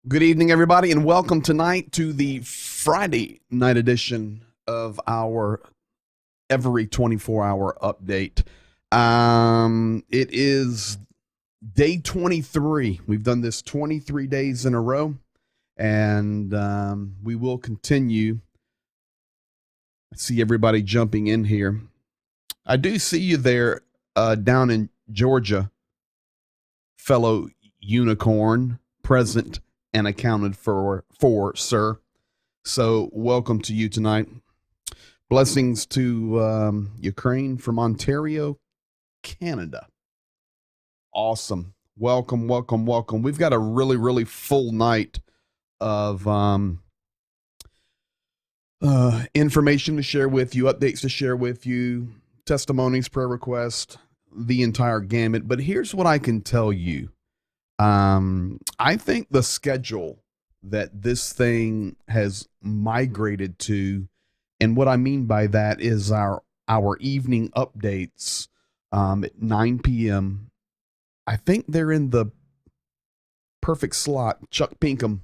Good evening, everybody, and welcome tonight to the Friday night edition of our every 24-hour update. It is day 23. We've done this 23 days in a row, and we will continue. I see everybody jumping in here. I do see you there down in Georgia, fellow unicorn, present and accounted for, sir. So welcome to you tonight. Blessings to Ukraine from Ontario, Canada. Awesome. Welcome, welcome, welcome. We've got a really, really full night of information to share with you, updates to share with you, testimonies, prayer requests, the entire gamut, but here's what I can tell you. I think the schedule that this thing has migrated to, and what I mean by that is our evening updates at 9 p.m. I think they're in the perfect slot. Chuck Pinkham,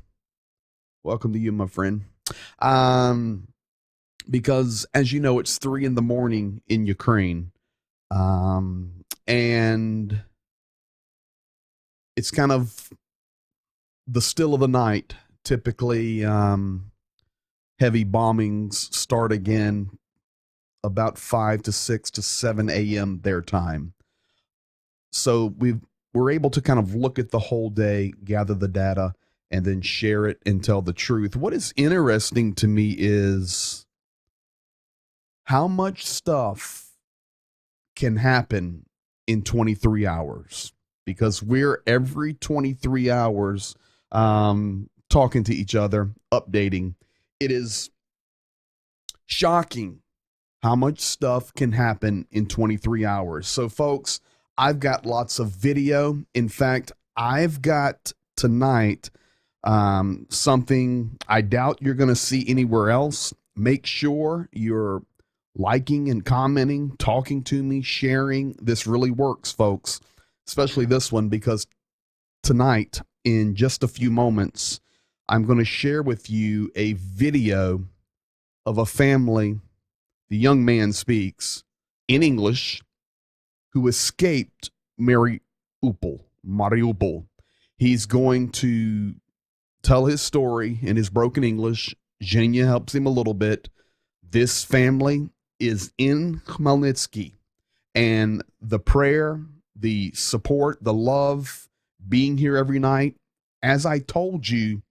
welcome to you, my friend. Because as you know, it's 3 in the morning in Ukraine. And it's kind of the still of the night. Typically, heavy bombings start again about 5 to 6 to 7 a.m. their time. So we're able to kind of look at the whole day, gather the data, and then share it and tell the truth. What is interesting to me is how much stuff can happen in 23 hours, because we're every 23 hours talking to each other, updating. It is shocking how much stuff can happen in 23 hours. So, folks, I've got lots of video. In fact, I've got tonight something I doubt you're going to see anywhere else. Make sure you're liking and commenting, talking to me, sharing. This really works, folks, especially this one, because tonight, in just a few moments, I'm going to share with you a video of a family. The young man speaks in English, who escaped Mariupol. He's going to tell his story in his broken English. Zhenya helps him a little bit. This family is in Khmelnytsky, and the prayer, the support, the love, being here every night. As I told you,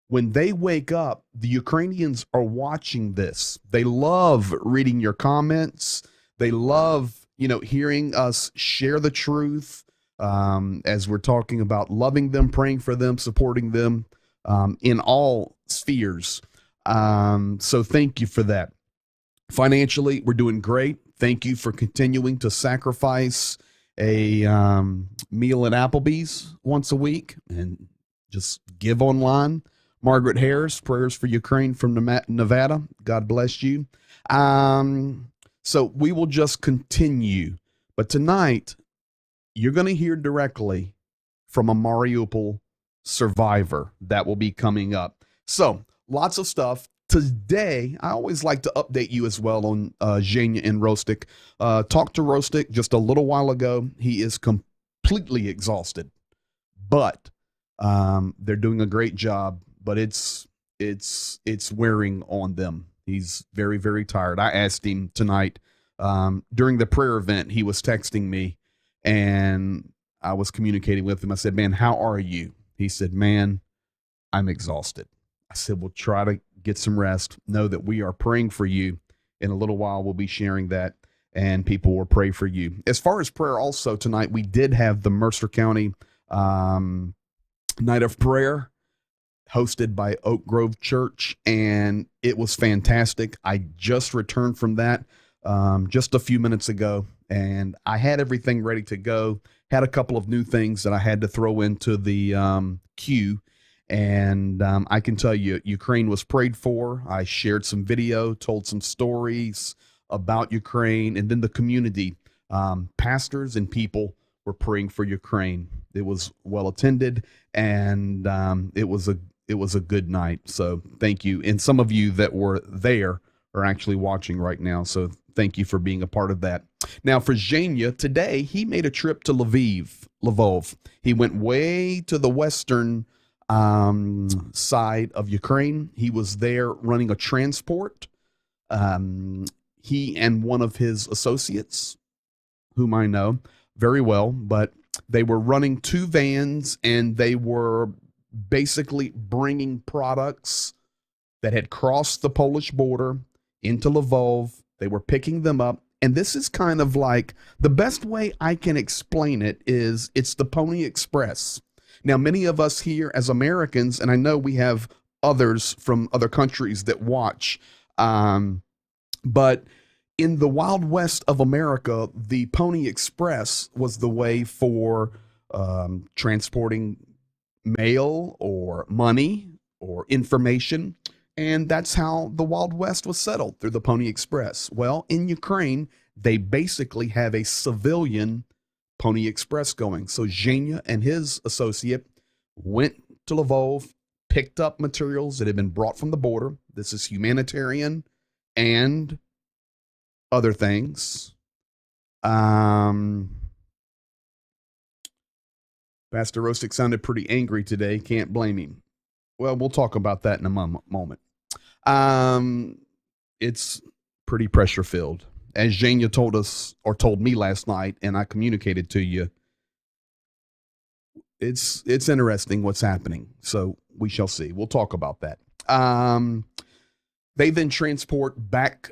when they wake up, the Ukrainians are watching this. They love reading your comments. They love, hearing us share the truth, as we're talking about loving them, praying for them, supporting them in all spheres. So thank you for that. Financially, we're doing great. Thank you for continuing to sacrifice a meal at Applebee's once a week and just give online. Margaret Harris, prayers for Ukraine from Nevada. God bless you. So we will just continue. But tonight, you're going to hear directly from a Mariupol survivor that will be coming up. So lots of stuff. Today, I always like to update you as well on Zhenya and Rostik. Talked to Rostik just a little while ago. He is completely exhausted, but they're doing a great job. But it's wearing on them. He's very, very tired. I asked him tonight during the prayer event. He was texting me, and I was communicating with him. I said, "Man, how are you?" He said, "Man, I'm exhausted." I said, "Well, try to get some rest. Know that we are praying for you. In a little while, we'll be sharing that, and people will pray for you." As far as prayer, also tonight, we did have the Mercer County Night of Prayer, hosted by Oak Grove Church, and it was fantastic. I just returned from that just a few minutes ago, and I had everything ready to go. Had a couple of new things that I had to throw into the queue, and I can tell you, Ukraine was prayed for. I shared some video, told some stories about Ukraine, and then the community, pastors and people were praying for Ukraine. It was well attended, and it was a good night. So thank you. And some of you that were there are actually watching right now. So thank you for being a part of that. Now for Zhenya, today he made a trip to Lvov. He went way to the western side of Ukraine. He was there running a transport. He and one of his associates, whom I know very well, but they were running 2 vans, and they were basically bringing products that had crossed the Polish border into Lvov. They were picking them up. And this is kind of like, the best way I can explain it is, it's the Pony Express. Now, many of us here as Americans, and I know we have others from other countries that watch, but in the Wild West of America, the Pony Express was the way for transporting mail or money or information. And that's how the Wild West was settled, through the Pony Express. Well, in Ukraine, they basically have a civilian Pony Express going. So Zhenya and his associate went to Lvov, picked up materials that had been brought from the border. This is humanitarian and other things. Pastor Rostic sounded pretty angry today. Can't blame him. Well, we'll talk about that in a moment. It's pretty pressure filled. As Zhenya told us, or told me last night, and I communicated to you, it's interesting what's happening. So we shall see. We'll talk about that. They then transport back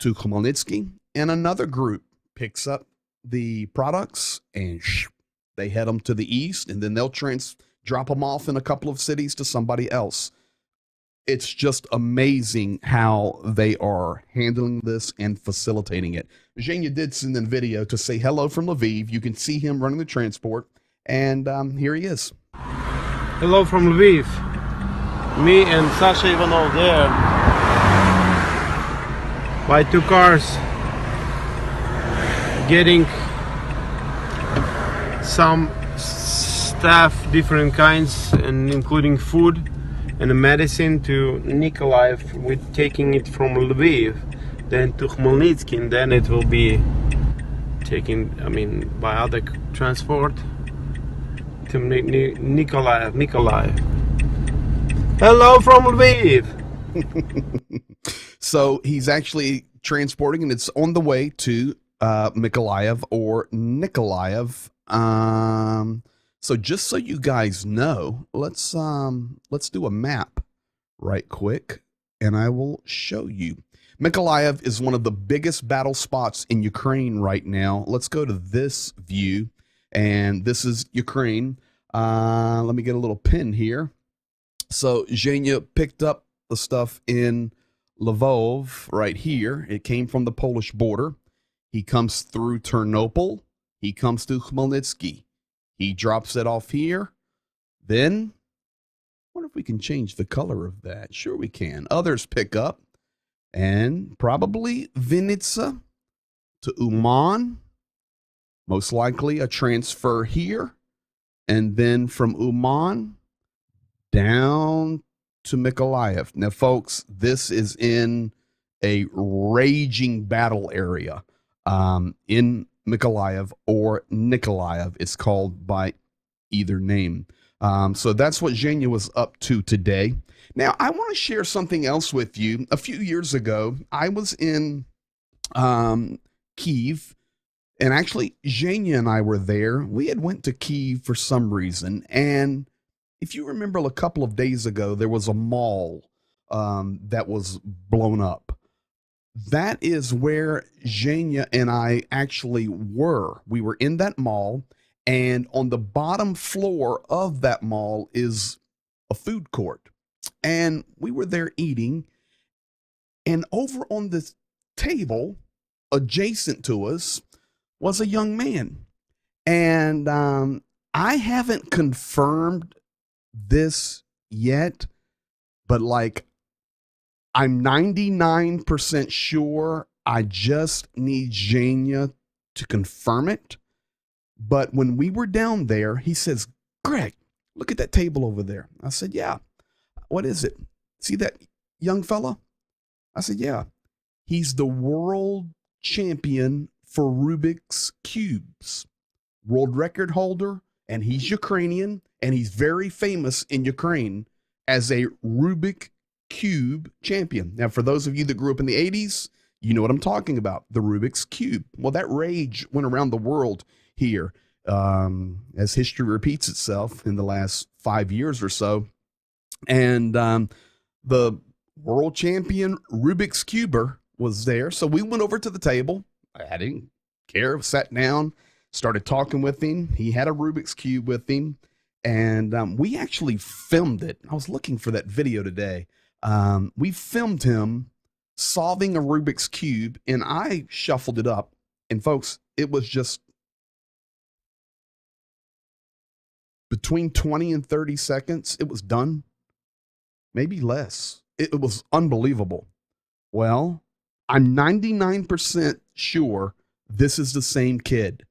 to Khmelnytsky, and another group picks up the products and they head them to the east, and then they'll drop them off in a couple of cities to somebody else. It's just amazing how they are handling this and facilitating it. Zhenya did send in video to say hello from Lviv. You can see him running the transport, and here he is. Hello from Lviv. Me and Sasha Ivanov there. By 2 cars. Getting some stuff, different kinds, and including food and medicine to Nikolaev. We're taking it from Lviv, then to Khmelnytsky, and then it will be taken, by other transport to Nikolaev. Hello from Lviv. So he's actually transporting, and it's on the way to Mykolaiv or Nikolaev. So just so you guys know, let's do a map right quick, and I will show you. Mykolaiv is one of the biggest battle spots in Ukraine right now. Let's go to this view, and this is Ukraine. Let me get a little pin here. So Zhenya picked up the stuff in Lvov right here. It came from the Polish border. He comes through Ternopil. He comes to Khmelnytsky. He drops it off here. Then, I wonder if we can change the color of that. Sure we can. Others pick up. And probably Vinnytsia to Uman. Most likely a transfer here. And then from Uman down to Mykolaiv. Now, folks, this is in a raging battle area in Mykolaiv or Nikolaev. It's called by either name. So that's what Zhenya was up to today. Now, I want to share something else with you. A few years ago, I was in Kyiv, and actually Zhenya and I were there. We had went to Kyiv for some reason, and if you remember a couple of days ago, there was a mall that was blown up. That is where Zhenya and I actually were. We were in that mall, and on the bottom floor of that mall is a food court. And we were there eating, and over on the table adjacent to us was a young man. And I haven't confirmed this yet, but I'm 99% sure. I just need Zhenya to confirm it. But when we were down there, he says, "Greg, look at that table over there." I said, "Yeah." "What is it?" "See that young fella?" I said, "Yeah." "He's the world champion for Rubik's Cubes, world record holder, and he's Ukrainian, and he's very famous in Ukraine as a Rubik Cube champion." Now, for those of you that grew up in the 80s, you know what I'm talking about, the Rubik's Cube. Well, that rage went around the world here as history repeats itself in the last 5 years or so. And the world champion Rubik's Cuber was there. So we went over to the table. I didn't care, sat down, started talking with him. He had a Rubik's Cube with him. And we actually filmed it. I was looking for that video today. We filmed him solving a Rubik's Cube, and I shuffled it up. And folks, it was just between 20 and 30 seconds. It was done, maybe less. It was unbelievable. Well, I'm 99% sure this is the same kid.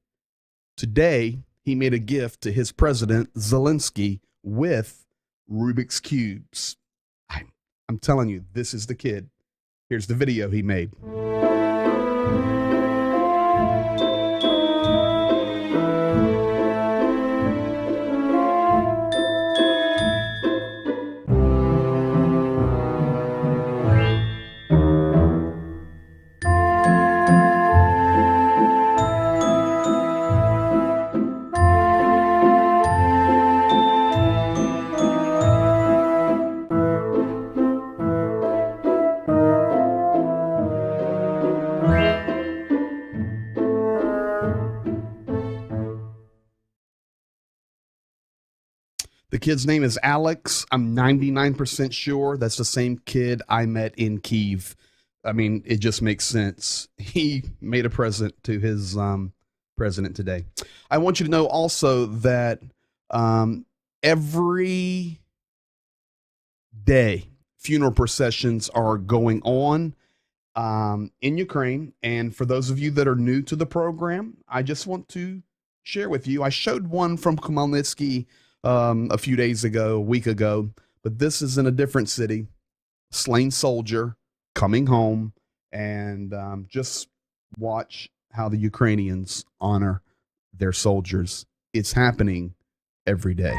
Today, he made a gift to his president, Zelensky, with Rubik's Cubes. I'm telling you, this is the kid. Here's the video he made. The kid's name is Alex. I'm 99% sure that's the same kid I met in Kyiv. I mean, it just makes sense. He made a present to his president today. I want you to know also that every day funeral processions are going on in Ukraine. And for those of you that are new to the program, I just want to share with you. I showed one from Khmelnytsky a few days ago, a week ago, but this is in a different city. Slain soldier coming home, and just watch how the Ukrainians honor their soldiers. It's happening every day.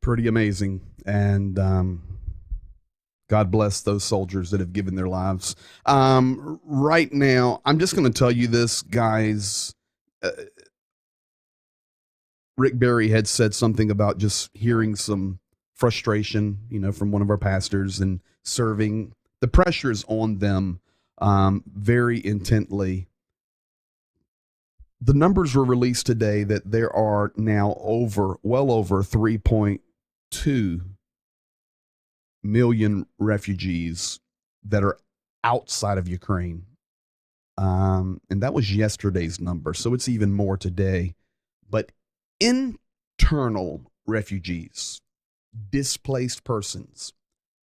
Pretty amazing. And God bless those soldiers that have given their lives. Right now, I'm just going to tell you this, guys. Rick Barry had said something about just hearing some frustration, from one of our pastors and serving. The pressure is on them very intently. The numbers were released today that there are now well over 3.2 million refugees that are outside of Ukraine. And that was yesterday's number. So it's even more today. But internal refugees, displaced persons,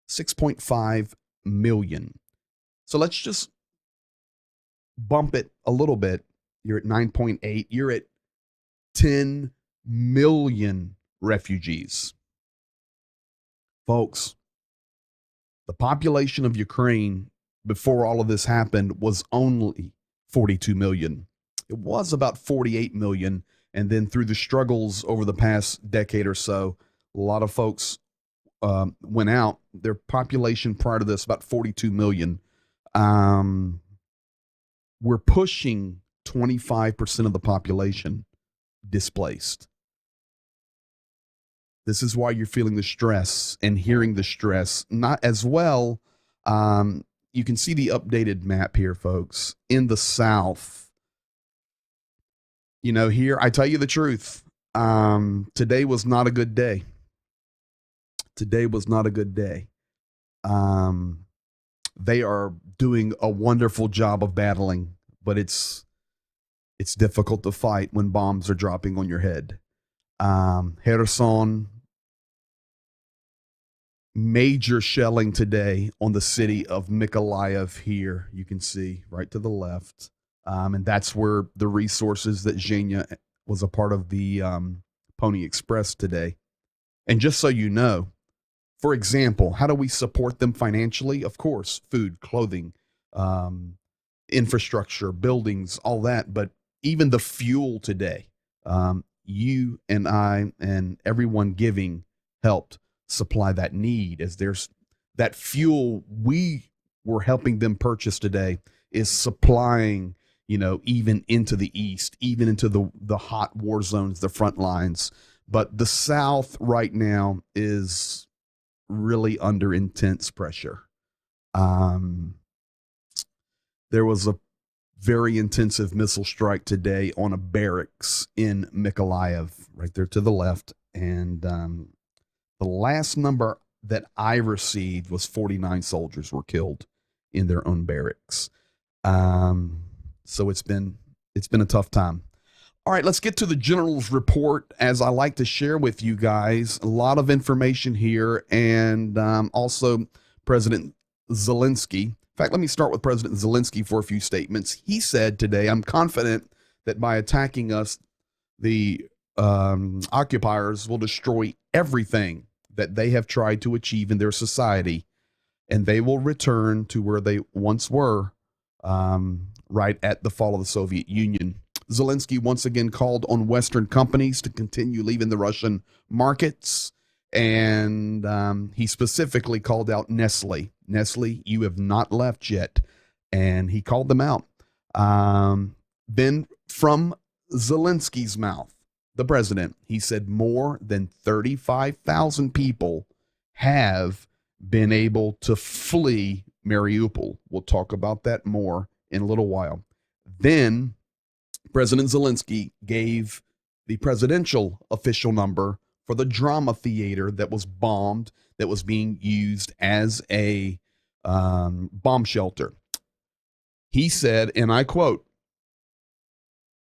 6.5 million. So let's just bump it a little bit. You're at 9.8. You're at 10 million refugees. Folks, the population of Ukraine before all of this happened was only 42 million. It was about 48 million. And then through the struggles over the past decade or so, a lot of folks went out. Their population prior to this, about 42 million. We're pushing 25% of the population displaced. This is why you're feeling the stress and hearing the stress. Not as well. You can see the updated map here, folks. In the South, here, I tell you the truth. Today was not a good day. Today was not a good day. They are doing a wonderful job of battling, but it's difficult to fight when bombs are dropping on your head. Kherson, major shelling today on the city of Mykolaiv here. You can see right to the left. And that's where the resources that Zhenya was a part of the Pony Express today. And just so you know, for example, how do we support them financially? Of course, food, clothing, infrastructure, buildings, all that. But even the fuel today, you and I and everyone giving helped supply that need, as there's that fuel we were helping them purchase today is supplying, even into the east, even into the hot war zones, the front lines. But the South right now is really under intense pressure. There was a very intensive missile strike today on a barracks in Mykolaiv, right there to the left. And the last number that I received was 49 soldiers were killed in their own barracks. So it's been a tough time. All right, let's get to the general's report. As I like to share with you guys, a lot of information here, and also President Zelensky. In fact, let me start with President Zelensky for a few statements. He said today, "I'm confident that by attacking us, the occupiers will destroy everything that they have tried to achieve in their society, and they will return to where they once were, right at the fall of the Soviet Union." Zelensky once again called on Western companies to continue leaving the Russian markets, and he specifically called out Nestle. Nestle, you have not left yet, and he called them out. Then from Zelensky's mouth, the president, he said more than 35,000 people have been able to flee Mariupol. We'll talk about that more in a little while. Then President Zelensky gave the presidential official number for the drama theater that was bombed, that was being used as a bomb shelter. He said, and I quote,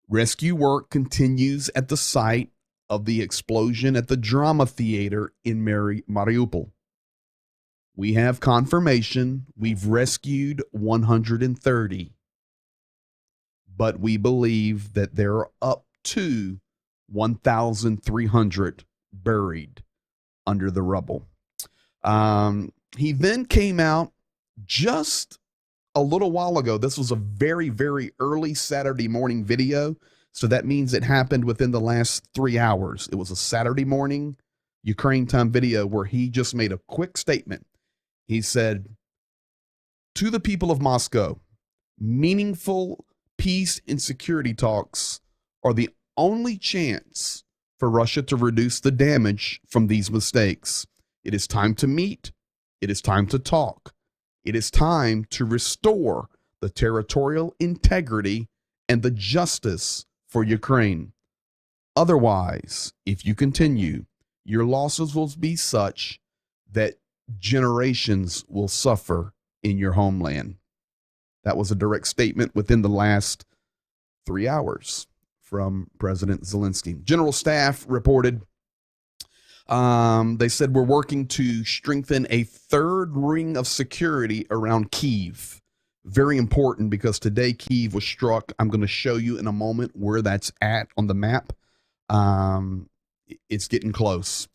"Rescue work continues at the site of the explosion at the drama theater in Mariupol. We have confirmation we've rescued 130. But we believe that there are up to 1,300 buried under the rubble." He then came out just a little while ago. This was a very, very early Saturday morning video. So that means it happened within the last 3 hours. It was a Saturday morning Ukraine time video where he just made a quick statement. He said, "To the people of Moscow, meaningful peace and security talks are the only chance for Russia to reduce the damage from these mistakes. It is time to meet. It is time to talk. It is time to restore the territorial integrity and the justice for Ukraine. Otherwise, if you continue, your losses will be such that generations will suffer in your homeland." That was a direct statement within the last 3 hours from President Zelensky. General Staff reported, they said, "We're working to strengthen a third ring of security around Kyiv." Very important, because today Kyiv was struck. I'm going to show you in a moment where that's at on the map. It's getting close.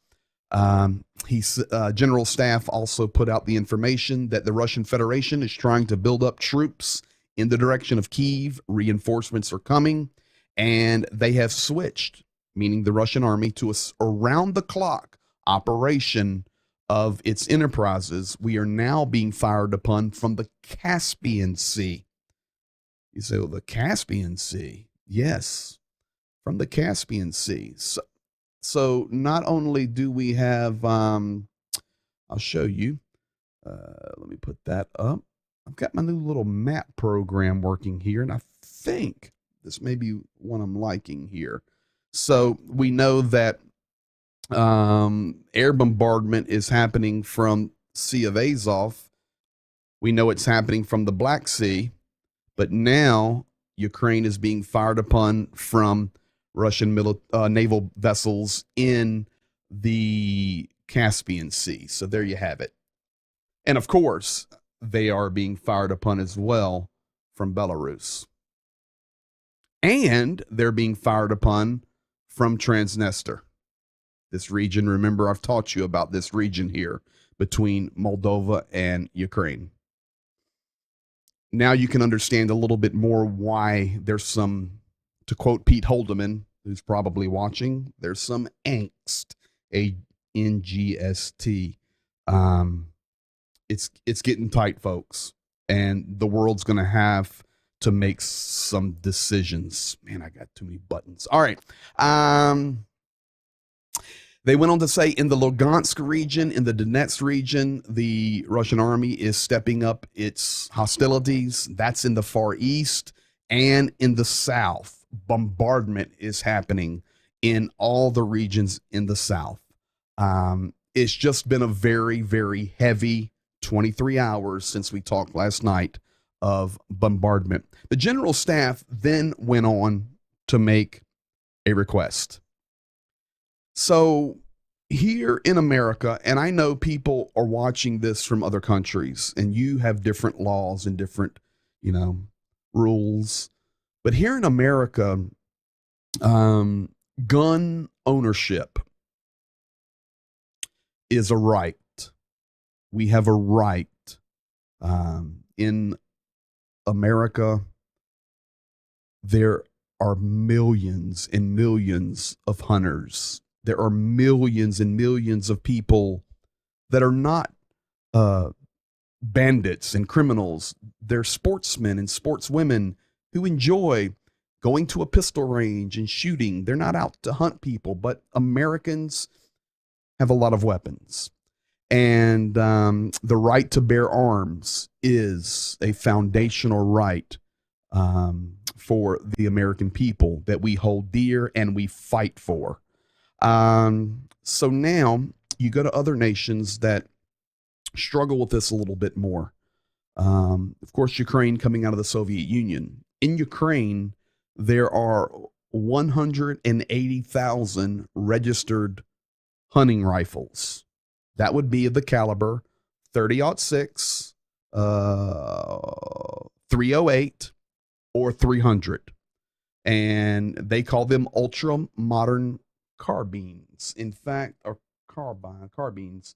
General Staff also put out the information that the Russian Federation is trying to build up troops in the direction of Kyiv. Reinforcements are coming, and they have switched, meaning the Russian army, to a around-the-clock operation of its enterprises. We are now being fired upon from the Caspian Sea. You say, well, the Caspian Sea? Yes, from the Caspian Sea. So not only do we have, I'll show you. Let me put that up. I've got my new little map program working here, and I think this may be one I'm liking here. So we know that air bombardment is happening from Sea of Azov. We know it's happening from the Black Sea, but now Ukraine is being fired upon from Russian naval vessels in the Caspian Sea. So there you have it. And of course, they are being fired upon as well from Belarus. And they're being fired upon from Transnistria. This region, remember, I've taught you about this region here between Moldova and Ukraine. Now you can understand a little bit more why there's some, to quote Pete Holdeman, who's probably watching, there's some angst, ANGST. Um, it's getting tight, folks, and the world's going to have to make some decisions. Man, I got too many buttons. All right. They went on to say in the Lugansk region, in the Donetsk region, the Russian army is stepping up its hostilities. That's in the Far East and in the South. Bombardment is happening in all the regions in the South. It's just been a very, very heavy 23 hours since we talked last night of bombardment. The general staff then went on to make a request. So here in America, and I know people are watching this from other countries, and you have different laws and different, rules. But here in America, gun ownership is a right. We have a right. In America, there are millions and millions of hunters. There are millions and millions of people that are not bandits and criminals. They're sportsmen and sportswomen who enjoy going to a pistol range and shooting. They're not out to hunt people, but Americans have a lot of weapons. And the right to bear arms is a foundational right for the American people that we hold dear and we fight for. So now you go to other nations that struggle with this a little bit more. Of course, Ukraine coming out of the Soviet Union. In Ukraine, there are 180,000 registered hunting rifles. That would be of the caliber 30-06, 308, or 300. And they call them ultra modern carbines. In fact, or carbines.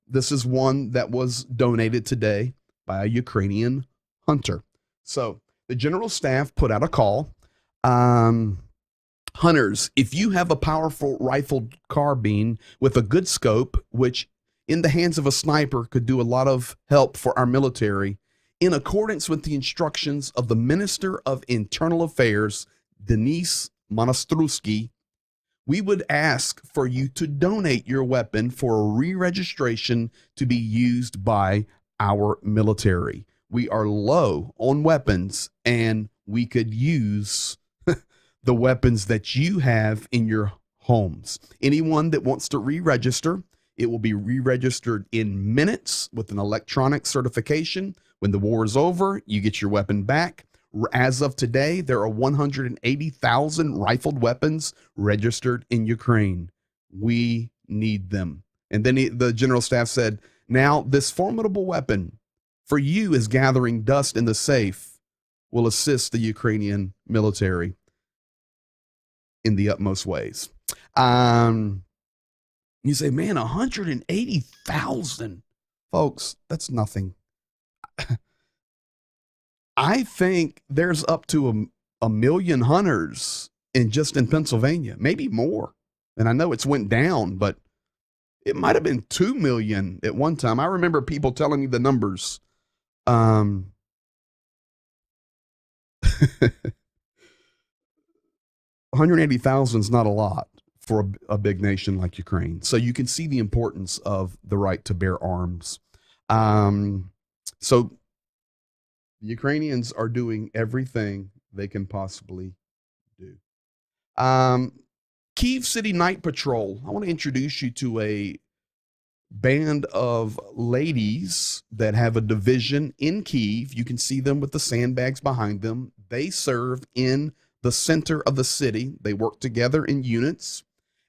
This is one that was donated today by a Ukrainian hunter. So the general staff put out a call. Hunters, if you have a powerful rifled carbine with a good scope, which in the hands of a sniper could do a lot of help for our military, in accordance with the instructions of the Minister of Internal Affairs, Denis Monastruski, we would ask for you to donate your weapon for a re-registration to be used by our military. We are low on weapons, and we could use the weapons that you have in your homes. Anyone that wants to re-register, it will be re-registered in minutes with an electronic certification. When the war is over, you get your weapon back. As of today, there are 180,000 rifled weapons registered in Ukraine. We need them. And then the general staff said, now this formidable weapon for you is gathering dust in the safe, will assist the Ukrainian military in the utmost ways. You say, man, 180,000 folks, that's nothing. I think there's up to a million hunters in Pennsylvania, maybe more. And I know it's went down, but it might have been 2 million at one time. I remember people telling me the numbers. 180,000 is not a lot for a big nation like Ukraine. So you can see the importance of the right to bear arms. So the Ukrainians are doing everything they can possibly do. Kyiv City Night Patrol. I want to introduce you to a band of ladies that have a division in Kyiv. You can see them with the sandbags behind them. They serve in the center of the city. They work together in units,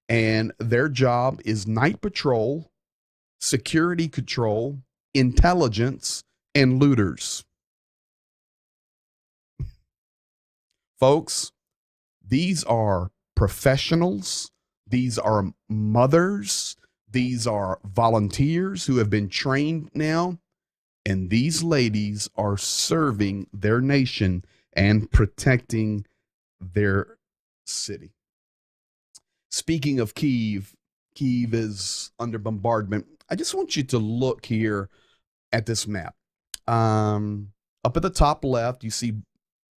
and their job is night patrol, security control, intelligence, and looters. Folks, these are professionals. These are mothers. These are volunteers who have been trained now. And these ladies are serving their nation and protecting their city. Speaking of Kyiv, Kyiv is under bombardment. I just want you to look here at this map. Up at the top left, you see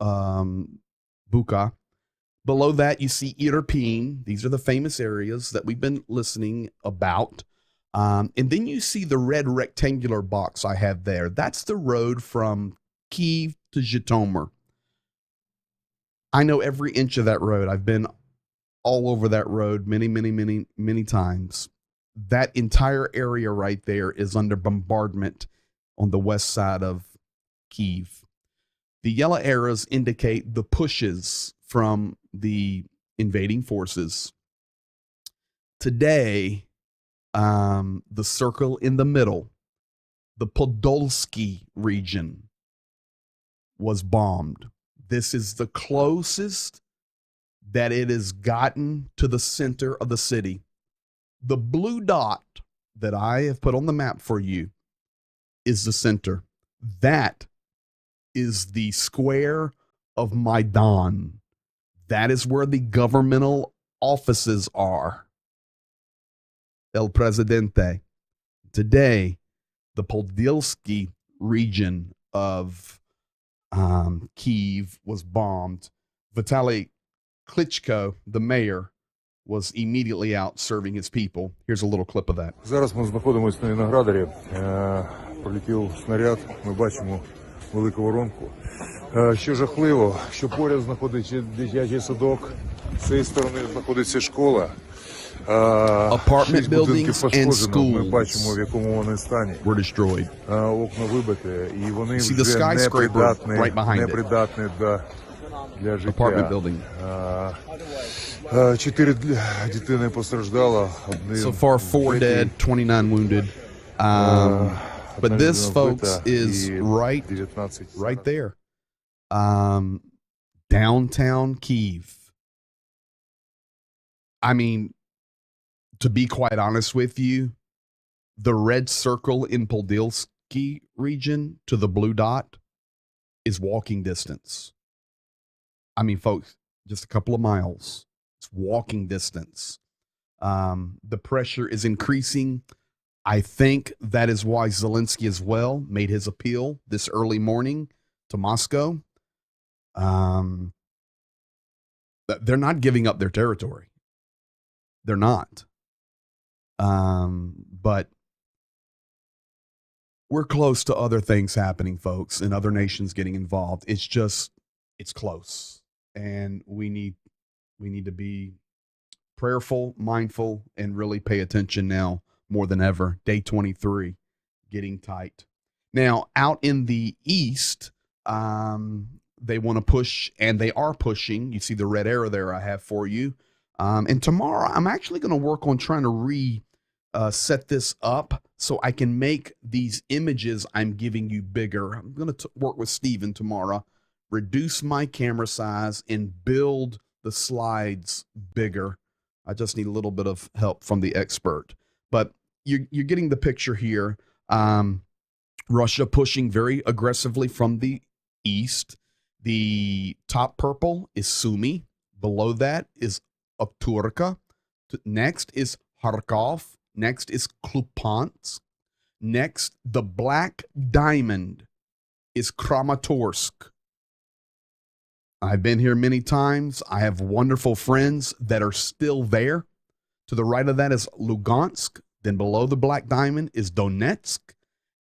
Bucha. Below that, you see Irpin. These are the famous areas that we've been listening about. And then you see the red rectangular box I have there. That's the road from Kyiv to Zhytomyr. I know every inch of that road. I've been all over that road many times. That entire area right there is under bombardment on the west side of Kyiv. The yellow arrows indicate the pushes from the invading forces. Today, the circle in the middle, the Podolsky region, was bombed. This is the closest that it has gotten to the center of the city. The blue dot that I have put on the map for you is the center. That is the square of Maidan. That is where the governmental offices are. El Presidente. Today, the Podilsky region of Kyiv was bombed. Vitaly Klitschko, the mayor, was immediately out serving his people. Here's a little clip of that. Зараз ми знаходимося на Виноградарі. Пролетів снаряд, ми бачимо велику воронку. Що жахливо, що поряд знаходиться дитячий садок, з цієї сторони знаходиться школа. Apartment buildings and schools ми бачимо, в якому вони стані. Were destroyed. Окна вибиті, і вони See the вже skyscraper right behind it. непридатні для життя. Apartment building. 4 дитини постраждало. So far, 4 dead, 29 wounded. But this, folks, is right there. Downtown Kyiv. I mean, to be quite honest with you, the red circle in Podilsky region to the blue dot is walking distance. I mean, folks, just a couple of miles. It's walking distance. The pressure is increasing. I think that is why Zelensky as well made his appeal this early morning to Moscow. They're not giving up their territory. They're not. But we're close to other things happening, folks, and other nations getting involved. It's close. And we need to be prayerful, mindful, and really pay attention now more than ever. Day 23, getting tight. Now, out in the east, they want to push, and they are pushing. You see the red arrow there I have for you. And tomorrow, I'm actually going to work on trying to set this up so I can make these images I'm giving you bigger. I'm going to work with Steven tomorrow, reduce my camera size, and build the slides bigger. I just need a little bit of help from the expert. But you're getting the picture here. Russia pushing very aggressively from the east. The top purple is Sumy. Below that is Okturka. Next is Kharkov. Next is Kupiansk. Next, the black diamond is Kramatorsk. I've been here many times. I have wonderful friends that are still there. To the right of that is Lugansk. Then below the black diamond is Donetsk.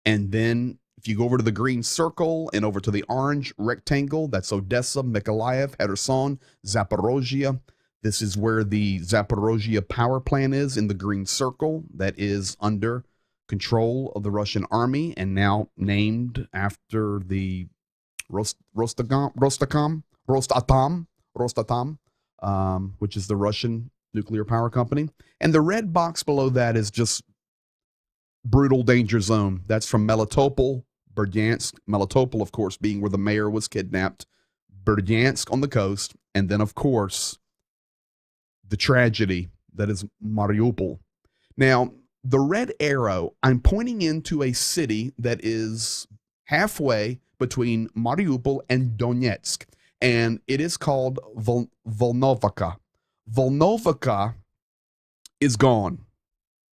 And then if you go over to the green circle and over to the orange rectangle, that's Odessa, Mykolaiv, Kherson, Zaporozhye. This is where the Zaporozhye power plant is in the green circle that is under control of the Russian army and now named after the Rosatom, which is the Russian nuclear power company. And the red box below that is just brutal danger zone. That's from Melitopol, Berdyansk. Melitopol, of course, being where the mayor was kidnapped. Berdyansk on the coast. And then, of course, the tragedy that is Mariupol. Now, the red arrow, I'm pointing into a city that is halfway between Mariupol and Donetsk. and it is called Volnovaka. Volnovaka is gone.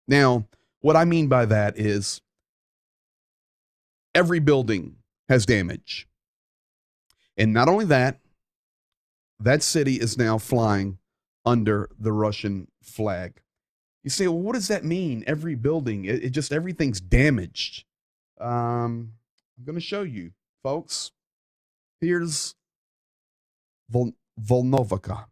Now, what I mean by that is every building has damage. And not only that, that city is now flying under the Russian flag. You say, well, what does that mean? Every building, it just everything's damaged. I'm going to show you, folks. Here's Volnovaka.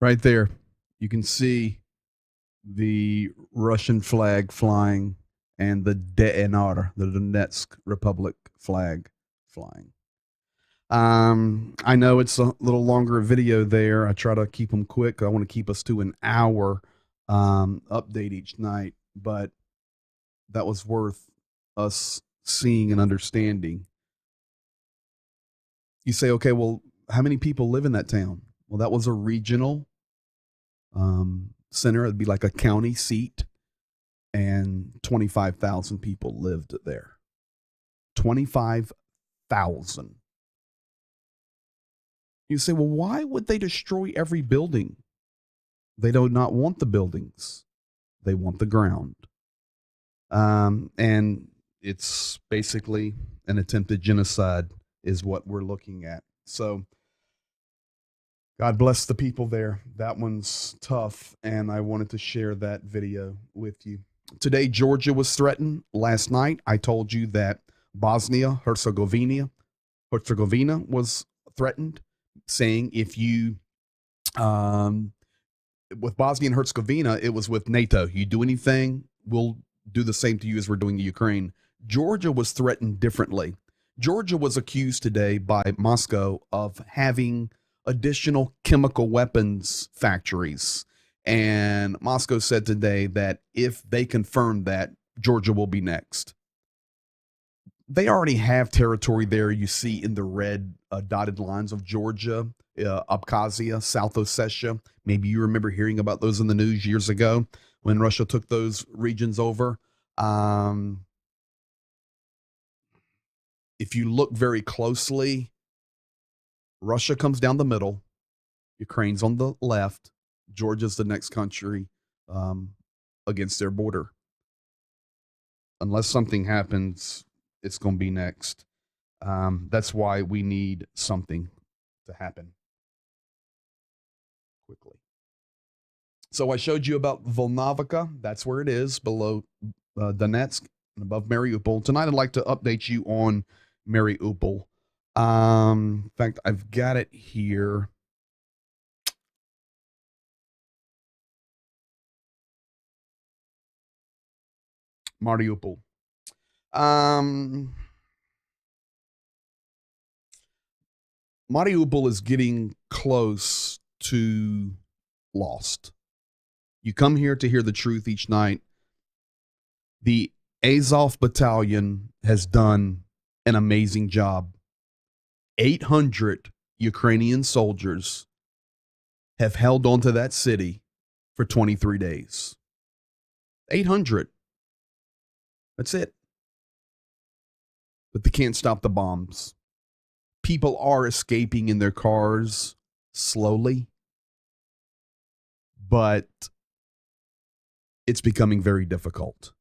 Right there, you can see the Russian flag flying and the DNR, the Donetsk Republic flag flying. I know it's a little longer video there. I try to keep them quick. I want to keep us to an hour update each night, but that was worth us seeing and understanding. You say, okay, well, how many people live in that town? Well, that was a regional center. It'd be like a county seat, and 25,000 people lived there. 25,000. You say, well, why would they destroy every building? They do not want the buildings. They want the ground. And it's basically an attempted genocide is what we're looking at. So God bless the people there. That one's tough, and I wanted to share that video with you. Today, Georgia was threatened. Last night, I told you that Bosnia-Herzegovina was threatened, saying if you Um, with Bosnia and Herzegovina, it was with NATO. You do anything, we'll do the same to you as we're doing to Ukraine. Georgia was threatened differently. Georgia was accused today by Moscow of having additional chemical weapons factories. And Moscow said today that if they confirm that, Georgia will be next. They already have territory there. You see in the red dotted lines of Georgia, Abkhazia, South Ossetia. Maybe you remember hearing about those in the news years ago when Russia took those regions over. If you look very closely, Russia comes down the middle, Ukraine's on the left, Georgia's the next country against their border. Unless something happens, it's going to be next. That's why we need something to happen quickly. So I showed you about Volnovka. That's where it is, below Donetsk and above Mariupol. Tonight, I'd like to update you on Mariupol. In fact, I've got it here. Mariupol. Mariupol is getting close to lost. You come here to hear the truth each night. The Azov Battalion has done an amazing job. 800 Ukrainian soldiers have held on to that city for 23 days. 800. That's it. But they can't stop the bombs. People are escaping in their cars slowly, but it's becoming very difficult.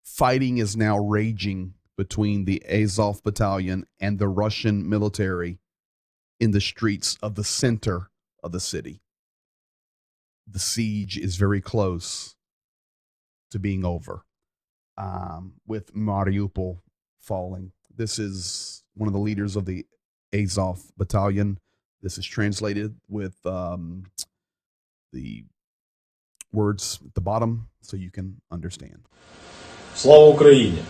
Fighting is now raging between the Azov Battalion and the Russian military in the streets of the center of the city. The siege is very close to being over, with Mariupol falling. This is one of the leaders of the Azov Battalion. This is translated with the words at the bottom so you can understand. Слава Україні!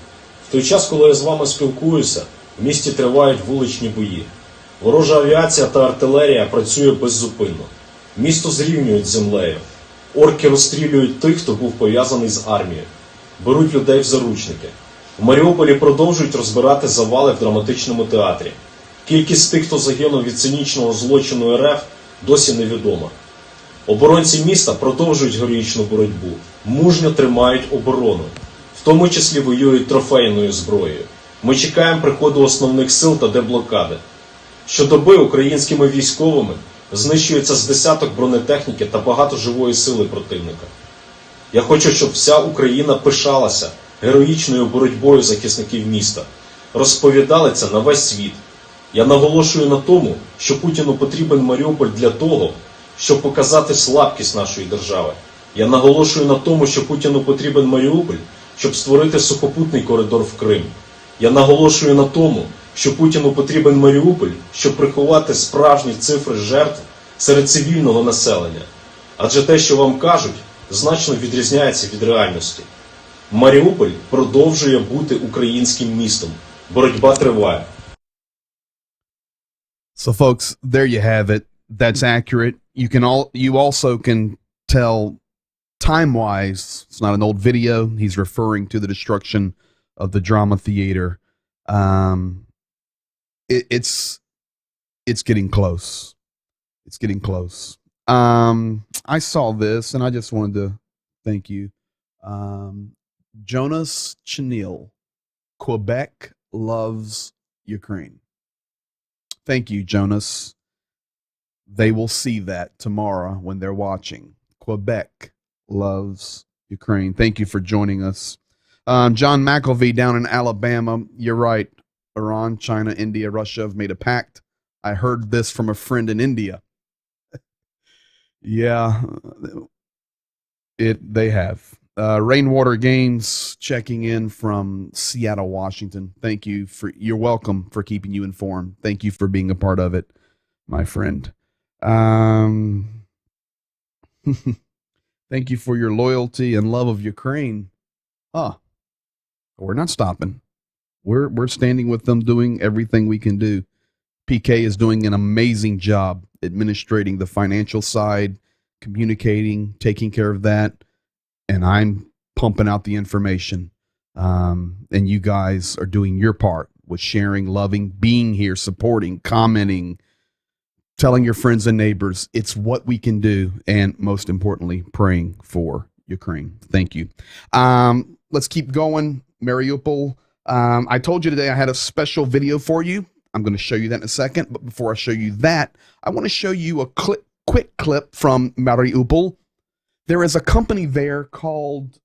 В той час, коли я з вами спілкуюся, в місті тривають вуличні бої. Ворожа авіація та артилерія працює беззупинно. Місто зрівнюють з землею. Орки розстрілюють тих, хто був пов'язаний з армією. Беруть людей в заручники. В Маріуполі продовжують розбирати завали в драматичному театрі. Кількість тих, хто загинув від цинічного злочину РФ, досі невідома. Оборонці міста продовжують героїчну боротьбу, мужньо тримають оборону. В тому числі воюють трофейною зброєю. Ми чекаємо приходу основних сил та деблокади. Щодоби українськими військовими знищується з десяток бронетехніки та багато живої сили противника. Я хочу, щоб вся Україна пишалася героїчною боротьбою захисників міста. Розповідали це на весь світ. Я наголошую на тому, що Путіну потрібен Маріуполь для того, щоб показати слабкість нашої держави. Я наголошую на тому, що Путіну потрібен Маріуполь, щоб створити сухопутний коридор в Крим. Я наголошую на тому, що Путіну потрібен Маріуполь, щоб приховати справжні цифри жертв серед цивільного населення. Адже те, що вам кажуть, значно відрізняється від реальності. Маріуполь продовжує бути українським містом. Боротьба триває. So, folks, there you have it. That's accurate. You also can tell time-wise, it's not an old video. He's referring to the destruction of the drama theater. It's getting close. It's getting close. I saw this, and I just wanted to thank you. Jonas Chenil, Quebec loves Ukraine. Thank you, Jonas. They will see that tomorrow when they're watching. Quebec loves Ukraine. Thank you for joining us. John McElvey down in Alabama. You're right. Iran, China, India, Russia have made a pact. I heard this from a friend in India. Yeah, they have. Rainwater Games checking in from Seattle, Washington. Thank you you're welcome for keeping you informed. Thank you for being a part of it, my friend. Um, thank you for your loyalty and love of Ukraine. Huh. We're not stopping. We're standing with them, doing everything we can do. PK is doing an amazing job administrating the financial side, communicating, taking care of that, and I'm pumping out the information. And you guys are doing your part with sharing, loving, being here, supporting, commenting, telling your friends and neighbors. It's what we can do, and most importantly, praying for Ukraine. Thank you. Let's keep going. Mariupol. I told you today I had a special video for you. I'm going to show you that in a second. But before I show you that, I want to show you a quick clip from Mariupol. There is a company there called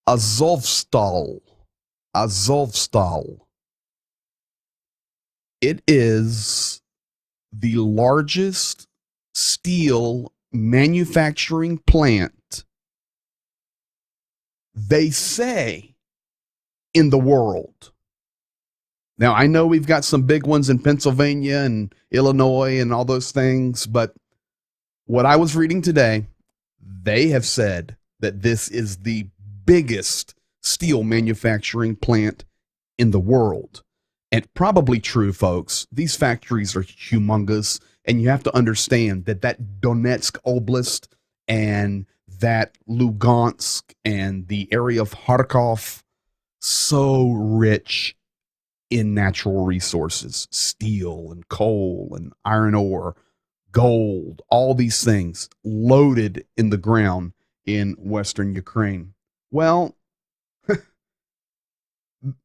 Azovstal. Azovstal. It is the largest steel manufacturing plant, they say, in the world. Now, I know we've got some big ones in Pennsylvania and Illinois and all those things, but what I was reading today, they have said that this is the biggest steel manufacturing plant in the world. And probably true, folks. These factories are humongous, and you have to understand that Donetsk Oblast and that Lugansk and the area of Kharkov, so rich in natural resources, steel and coal and iron ore, gold, all these things loaded in the ground in Western Ukraine. Well,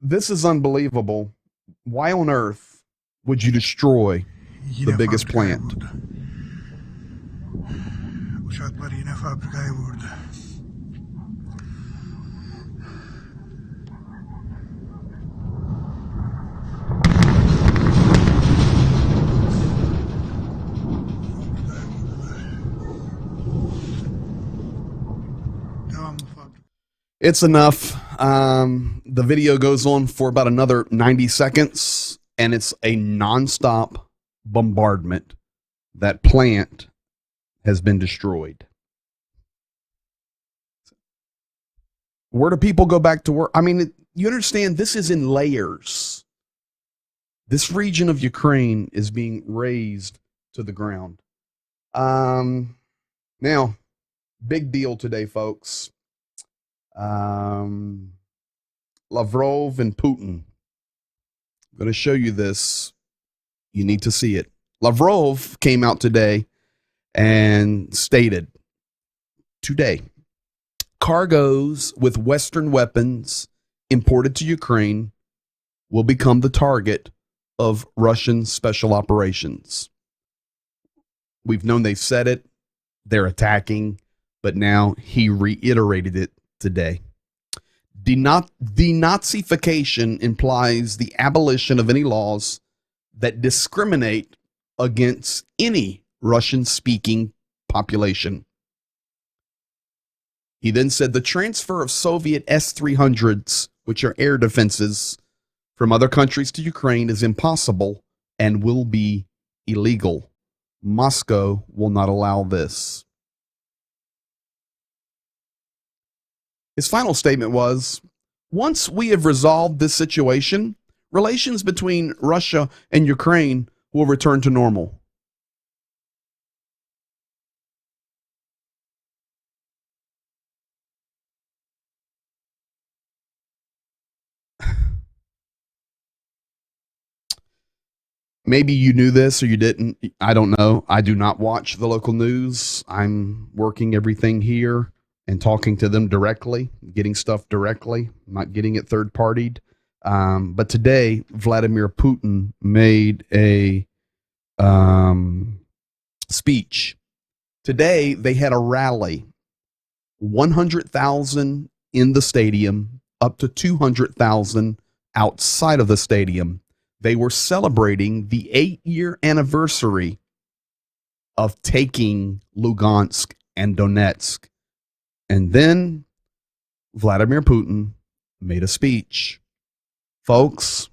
this is unbelievable. Why on earth would you destroy the biggest plant? It's enough. The video goes on for about another 90 seconds, and it's a nonstop bombardment. That plant has been destroyed. Where do people go back to work? I mean, you understand, this is in layers. This region of Ukraine is being razed to the ground. Now, big deal today, folks. Lavrov and Putin. I'm going to show you this. You need to see it. Lavrov came out today and stated today, cargoes with Western weapons imported to Ukraine will become the target of Russian special operations. We've known they've said it. They're attacking, but now he reiterated it today. Denazification implies the abolition of any laws that discriminate against any Russian-speaking population. He then said the transfer of Soviet S-300s, which are air defenses, from other countries to Ukraine is impossible and will be illegal. Moscow will not allow this. His final statement was, once we have resolved this situation, relations between Russia and Ukraine will return to normal. Maybe you knew this or you didn't. I don't know. I do not watch the local news. I'm working everything here and talking to them directly, getting stuff directly, not getting it third-partied. But today, Vladimir Putin made a speech. Today, they had a rally, 100,000 in the stadium, up to 200,000 outside of the stadium. They were celebrating the 8-year anniversary of taking Lugansk and Donetsk. And then Vladimir Putin made a speech. Folks,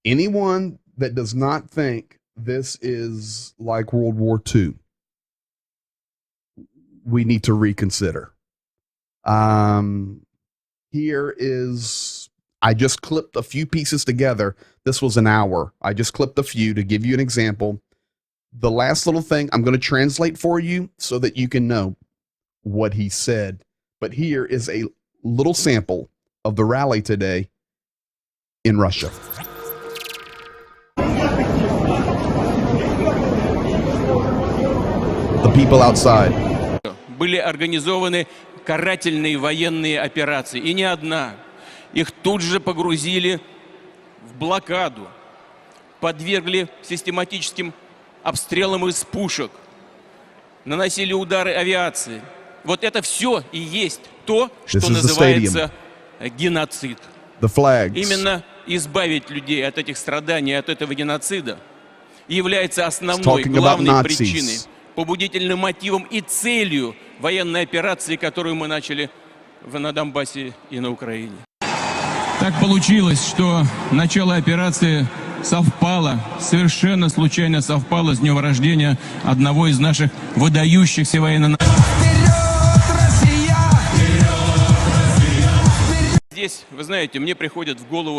Anyone that does not think this is like World War II, we need to reconsider. Here is, I just clipped a few pieces together. This was an hour. I just clipped a few to give you an example. The last little thing I'm going to translate for you so that you can know what he said. But here is a little sample of the rally today in Russia. The people outside. Были организованы карательные военные операции, и не одна. Их тут же погрузили в блокаду, подвергли систематическим обстрелам из пушек, наносили удары авиации. Вот это все и есть то, что называется геноцид. Именно избавить людей от этих страданий, от этого геноцида является основной, главной причиной, побудительным мотивом и целью военной операции, которую мы начали на Донбассе и на Украине. Так получилось, что начало операции совпало, совершенно случайно совпало с днем рождения одного из наших выдающихся военных. Здесь, вы знаете, мне приходит в голову.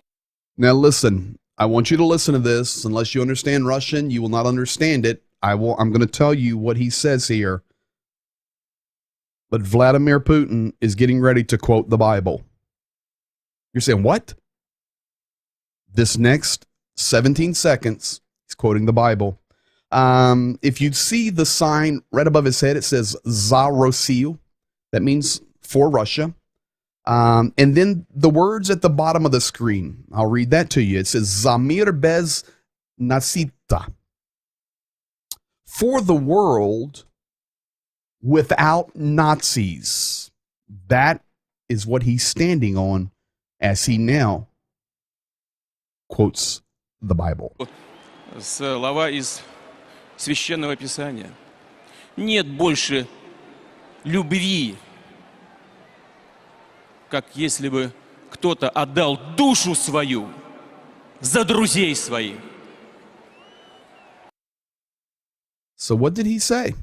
Now listen, I want you to listen to this. Unless you understand Russian, you will not understand it. I'm going to tell you what he says here. But Vladimir Putin is getting ready to quote the Bible. You're saying, what? This next 17 seconds, he's quoting the Bible. If you see the sign right above his head, it says Za Rossiya. That means for Russia. And then the words at the bottom of the screen, I'll read that to you. It says Zamir bez nasita. For the world without Nazis. That is what he's standing on as he now quotes the Bible. Слова из Священного Писания. Нет больше любви, как если бы кто-то отдал душу свою за друзей своих. So what did he say?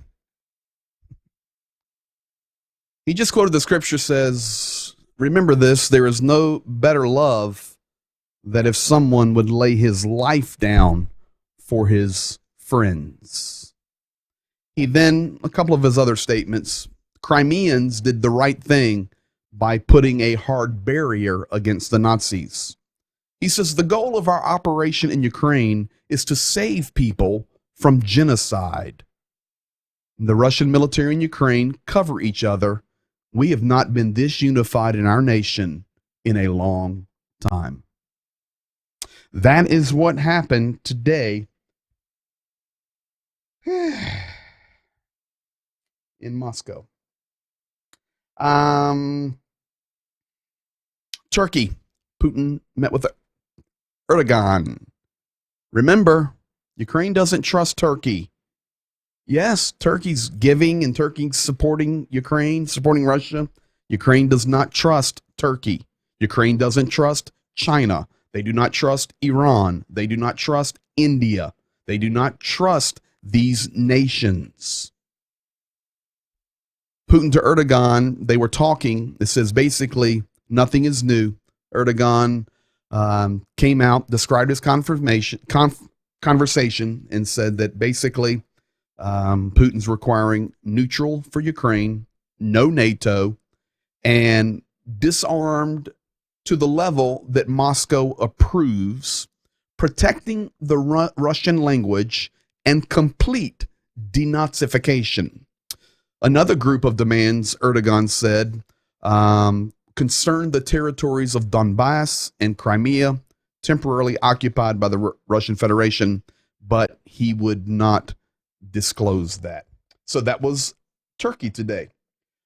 He just quoted the scripture says, remember this, there is no better love than if someone would lay his life down for his friends. He then, a couple of his other statements, Crimeans did the right thing by putting a hard barrier against the Nazis. He says the goal of our operation in Ukraine is to save people from genocide. The Russian military and Ukraine cover each other. We have not been this unified in our nation in a long time. That is what happened today in Moscow. Turkey. Putin met with Erdogan. Remember, Ukraine doesn't trust Turkey. Yes, Turkey's giving and Turkey's supporting Ukraine, supporting Russia. Ukraine does not trust Turkey. Ukraine doesn't trust China. They do not trust Iran. They do not trust India. They do not trust these nations. Putin to Erdogan, they were talking. It says basically nothing is new. Erdogan came out, described his conversation, and said that basically Putin's requiring neutral for Ukraine, no NATO, and disarmed to the level that Moscow approves, protecting the Russian language, and complete denazification. Another group of demands, Erdogan said, concerned the territories of Donbass and Crimea, temporarily occupied by the Russian Federation, but he would not disclose that. So that was Turkey today.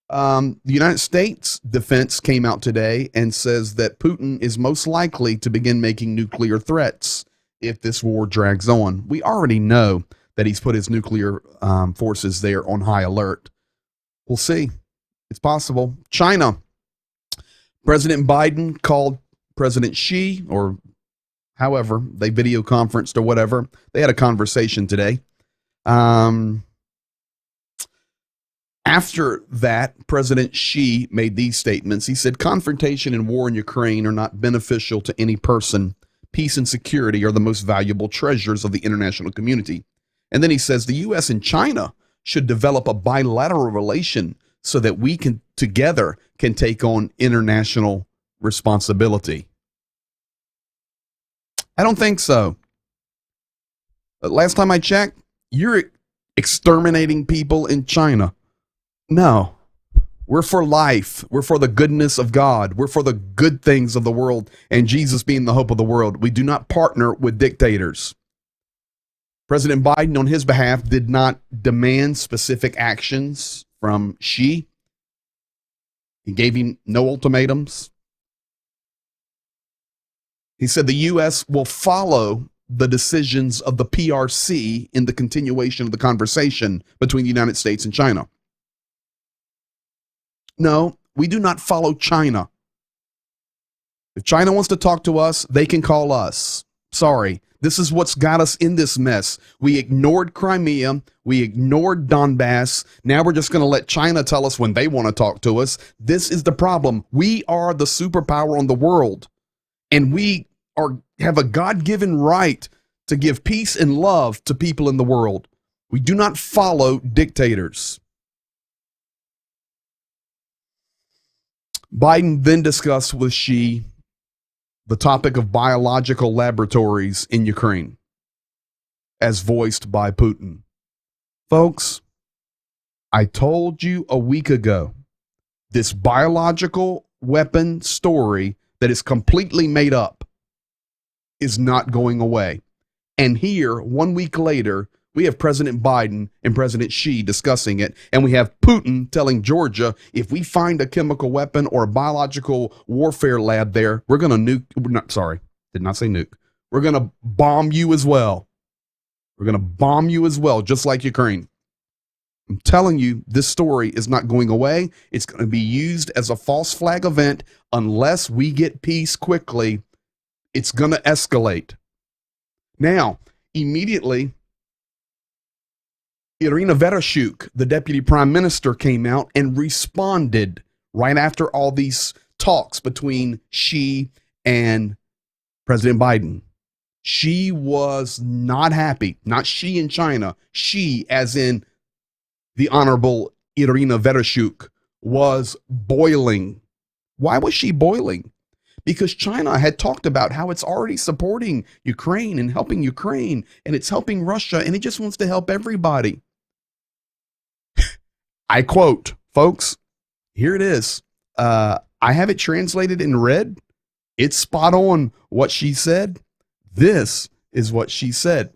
The United States defense came out today and says that Putin is most likely to begin making nuclear threats if this war drags on. We already know that he's put his nuclear forces there on high alert. We'll see. It's possible. China. President Biden called President Xi, or However, they video conferenced or whatever. They had a conversation today. After that, President Xi made these statements. He said, confrontation and war in Ukraine are not beneficial to any person. Peace and security are the most valuable treasures of the international community. And then he says the U.S. and China should develop a bilateral relation so that we can together can take on international responsibility. I don't think so. Last time I checked, you're exterminating people in China. No, we're for life. We're for the goodness of God. We're for the good things of the world and Jesus being the hope of the world. We do not partner with dictators. President Biden, on his behalf, did not demand specific actions from Xi. He gave him no ultimatums. He said the U.S. will follow the decisions of the PRC in the continuation of the conversation between the United States and China. No, we do not follow China. If China wants to talk to us, they can call us. Sorry, this is what's got us in this mess. We ignored Crimea. We ignored Donbass. Now we're just going to let China tell us when they want to talk to us. This is the problem. We are the superpower on the world, and we have a God-given right to give peace and love to people in the world. We do not follow dictators. Biden then discussed with Xi the topic of biological laboratories in Ukraine, as voiced by Putin. Folks, I told you a week ago, this biological weapon story that is completely made up is not going away. And here, 1 week later, we have President Biden and President Xi discussing it, and we have Putin telling Georgia, if we find a chemical weapon or a biological warfare lab there, we're going to did not say nuke. We're going to bomb you as well. We're going to bomb you as well, just like Ukraine. I'm telling you, this story is not going away. It's going to be used as a false flag event unless we get peace quickly. It's going to escalate. Now, immediately, Irina Vereshchuk, the deputy prime minister, came out and responded right after all these talks between Xi and President Biden. She was not happy. Not Xi in China. She, as in the Honorable Irina Vereshchuk, was boiling. Why was she boiling? Because China had talked about how it's already supporting Ukraine and helping Ukraine, and it's helping Russia, and it just wants to help everybody. I quote, folks, here it is. I have it translated in red. It's spot on what she said. This is what she said.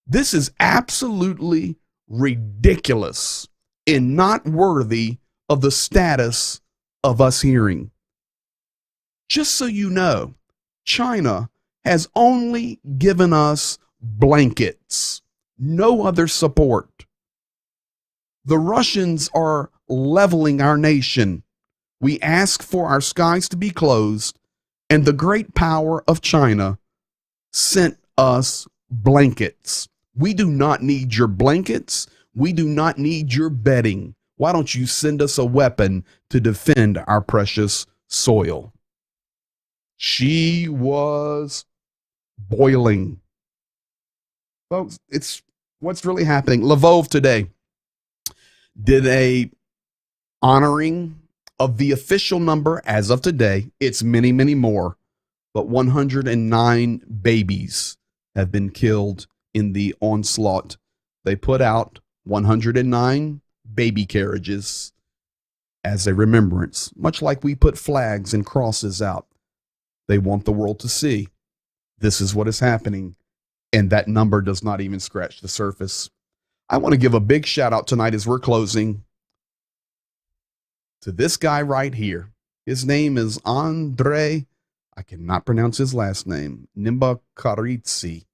This is absolutely ridiculous and not worthy of the status of us hearing. Just so you know, China has only given us blankets, no other support. The Russians are leveling our nation. We ask for our skies to be closed, and the great power of China sent us blankets. We do not need your blankets. We do not need your bedding. Why don't you send us a weapon to defend our precious soil? She was boiling. Folks, it's what's really happening. Lvov today did a honoring of the official number as of today. It's many, many more, but 109 babies have been killed in the onslaught. They put out 109 baby carriages as a remembrance, much like we put flags and crosses out. They want the world to see this is what is happening, and that number does not even scratch the surface. I want to give a big shout out tonight as we're closing to this guy right here. His name is Andre, I cannot pronounce his last name, Nimbakaritsi.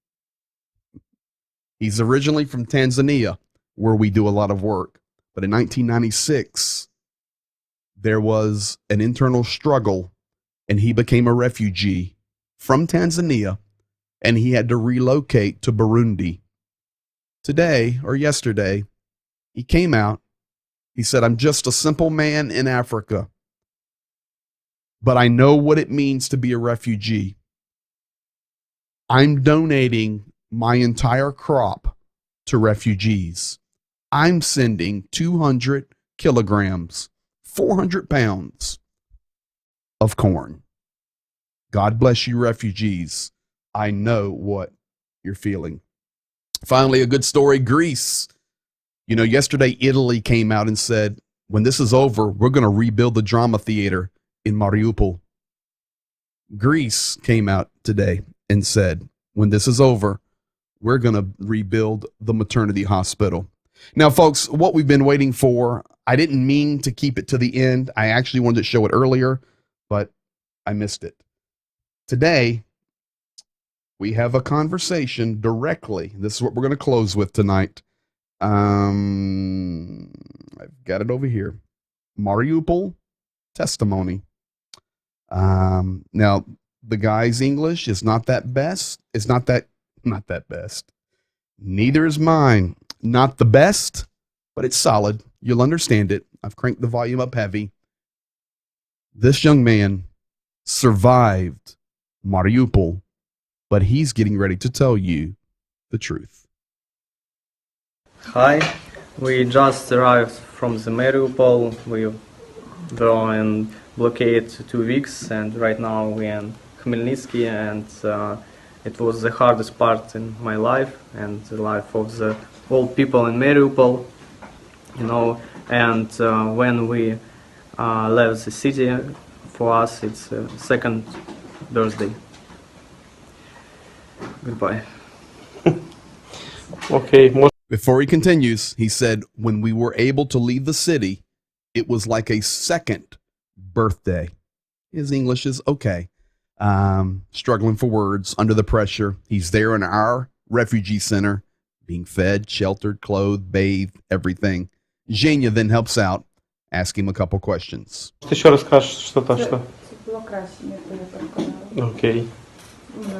He's originally from Tanzania, where we do a lot of work. But in 1996, there was an internal struggle, and he became a refugee from Tanzania, and he had to relocate to Burundi. Today, or yesterday, he came out. He said, I'm just a simple man in Africa, but I know what it means to be a refugee. I'm donating my entire crop to refugees. I'm sending 200 kilograms, 400 pounds of corn. God bless you, refugees. I know what you're feeling. Finally, a good story, Greece. You know, yesterday, Italy came out and said, when this is over, we're going to rebuild the drama theater in Mariupol. Greece came out today and said, when this is over, we're going to rebuild the maternity hospital. Now, folks, what we've been waiting for, I didn't mean to keep it to the end. I actually wanted to show it earlier, but I missed it. Today, we have a conversation directly. This is what we're going to close with tonight. I've got it over here. Mariupol testimony. Now, the guy's English is not that best. It's not that best. Neither is mine. Not the best, but it's solid. You'll understand it. I've cranked the volume up heavy. This young man survived Mariupol, but he's getting ready to tell you the truth. Hi, we just arrived from the Mariupol. We were in blockade 2 weeks, and right now we're in Khmelnytsky, and it was the hardest part in my life and the life of the old people in Mariupol, you know. And when we left the city, for us it's second birthday. Goodbye. Okay, Before he continues, he said, when we were able to leave the city, it was like a second birthday. His English is okay. Struggling for words, under the pressure. He's there in our refugee center, being fed, sheltered, clothed, bathed, everything. Zhenya then helps out, ask him a couple questions. Ты еще расскажешь что-то, что? Окей.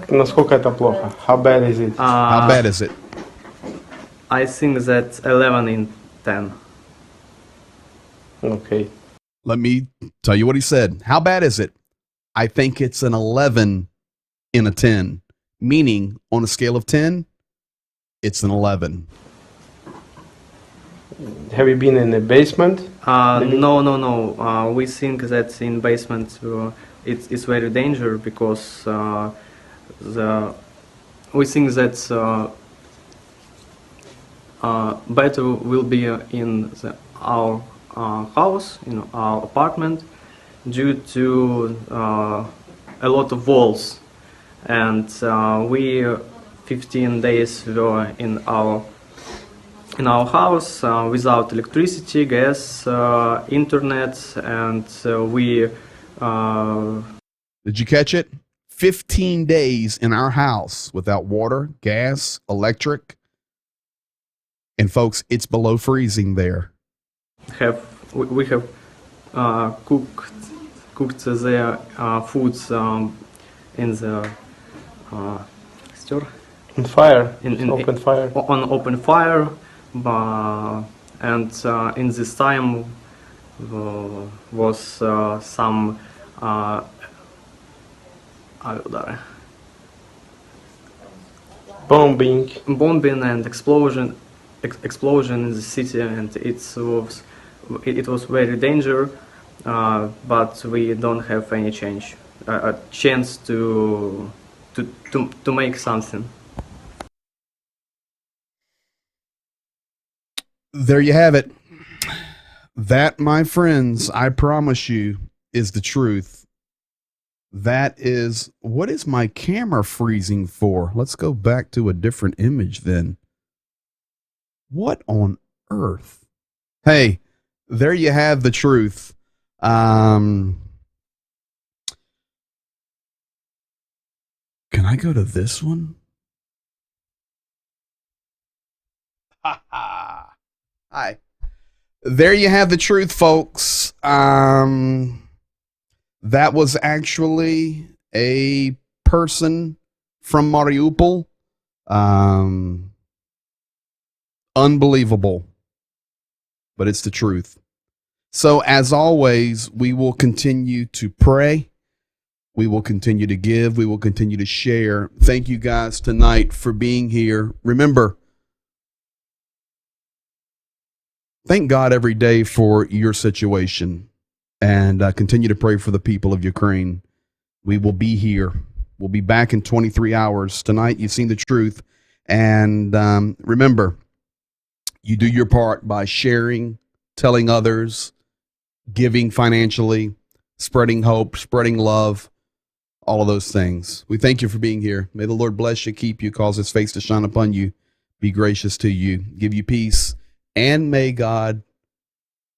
Насколько это плохо? How bad is it? How bad is it? I think that 11 in 10. Okay. Let me tell you what he said. How bad is it? I think it's an 11 in a 10, meaning on a scale of 10, it's an 11. Have you been in the basement? No. We think that in basement it's very dangerous because we think that better will be in our house, in our apartment, due to a lot of walls, and we 15 days were in our house without electricity, gas, internet, and we. Did you catch it? 15 days in our house without water, gas, electric. And folks, it's below freezing there. We have cooked the foods in the On fire. in Open fire. on open fire, and in this time was some Bombing. and explosion in the city, and it was very dangerous, but we don't have any chance to make something. There you have it. That, my friends, I promise you, is the truth. That is, what is my camera freezing for? Let's go back to a different image then. What on earth? Hey, there you have the truth. Can I go to this one? Hi. There you have the truth, folks. That was actually a person from Mariupol. Unbelievable, but it's the truth. So as always, we will continue to pray. We will continue to give. We will continue to share. Thank you guys tonight for being here. Remember, thank God every day for your situation, and continue to pray for the people of Ukraine. We will be here. We'll be back in 23 hours. Tonight, you've seen the truth. And remember, you do your part by sharing, telling others, giving financially, spreading hope, spreading love, all of those things. We thank you for being here. May the Lord bless you, keep you, cause his face to shine upon you, be gracious to you, give you peace, and may God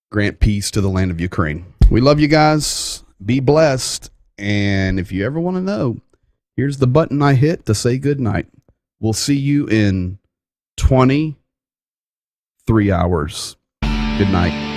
grant peace to the land of Ukraine. We love you guys. Be blessed. And if you ever want to know, here's the button I hit to say good night. We'll see you in 23 hours. Good night.